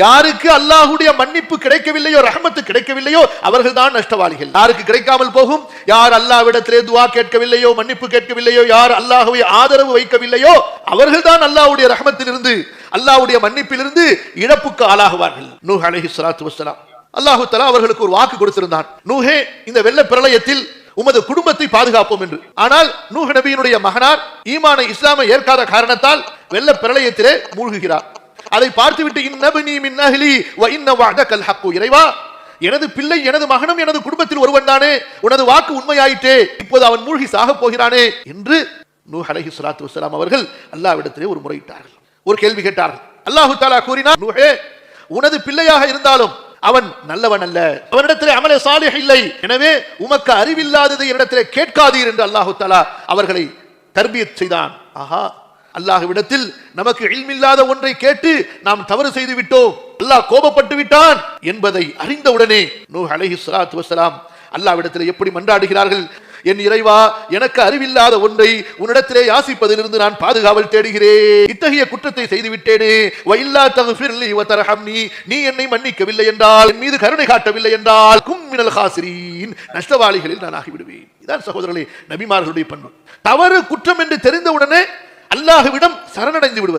யாருக்கு அல்லாஹ்வுடைய மன்னிப்பு கிடைக்கவில்லையோ, ரஹ்மத்து கிடைக்கவில்லையோ அவர்கள் தான் நஷ்டவாளிகள். யாருக்கு கிடைக்காமல் போகும்? யார் அல்லாஹ்விடத்திலே துஆ கேட்கவில்லையோ, மன்னிப்பு கேட்கவில்லையோ, யார் அல்லாஹ்வை ஆதரவு வைக்கவில்லையோ அவர்கள் தான் அல்லாஹ்வுடைய ரஹ்மத்திலிருந்து, அல்லாஹ்வுடைய மன்னிப்பிலிருந்து இழப்புக்கு ஆளாகுவார்கள். நூஹ் அலைஹிஸ்ஸலாத்து வஸ்ஸலாம் அல்லாஹ் தஆலா அவர்களுக்கு ஒரு வாக்கு கொடுத்திருந்தான். நூஹே, இந்த வெள்ள பிரளயத்தில் உமது குடும்பத்தை பாதுகாப்போம் என்று. ஆனால் நூஹ் நபியினுடைய மகனார் ஈமானை, இஸ்லாமை ஏற்காத காரணத்தால் வெள்ள பிரளயத்திலே மூழ்குகிறார். அதை பார்த்துவிட்டு இன்னபனி மின் அஹ்லி வ இன்ன வஅதகல் ஹக், இறைவா எனது பிள்ளை எனது மகனும் எனது குடும்பத்தில் ஒருவன் தானே, உனது வாக்கு உண்மையாயிற்றே, இப்போது அவன் மூழ்கி சாக போகிறானே என்று நூஹ் அலைஹிஸ்ஸலாத்து வஸ்ஸலாம் அவர்கள் அல்லாஹ்விடத்திலே ஒரு முறையிட்டார்கள், ஒரு கேள்வி கேட்டார்கள். அல்லாஹ் தஆலா கூறினார், நூஹே, உனது பிள்ளையாக இருந்தாலும் அவன் நல்லவன் அல்ல, அவனிடத்திலே அமலே சாலிஹ் இல்லை, எனவே உமக்கு அறிவில்லாததை என்னிடத்திலே கேட்காதீர் என்று அல்லாஹ் தஆலா அவர்களை தர்பியத் செய்தான். ஆஹா, அல்லாஹ்விடத்தில் நமக்கு இல்மில்லாத ஒன்றை கேட்டு நாம் தவறு செய்து விட்டோம், அல்லாஹ் கோபப்பட்டு விட்டான் என்பதை அறிந்தவுடனே நூஹ் அலைஹிஸ்ஸலாத்து வஸ்ஸலாம் அல்லாஹ்விடத்திலே எப்படி மன்றாடுகிறார்கள், என் இறைவா, எனக்கு அறிவில்லாத ஒன்றை உன்னிடத்திலே யாசிப்பதிலிருந்து நான் பாதுகாவல் தேடுகிறேன். இத்தகைய குற்றத்தை செய்து விட்டேனே, வஇல்லா தக்ஃபிர்லி வதர்ஹம்னி, நீ என்னை மன்னிக்கவில்லை என்றால், என் மீது கருணை காட்டவில்லை என்றால், கும் மினல் காசிரீன், நஷ்டவாளிகளில் நான் ஆகிவிடுவேன். இதான் சகோதரர்களே நபிமார்களுடைய பண்பு. தவறு குற்றம் என்று தெரிந்தவுடனே அல்லாஹ்விடம் சரணடைந்து விடுவது.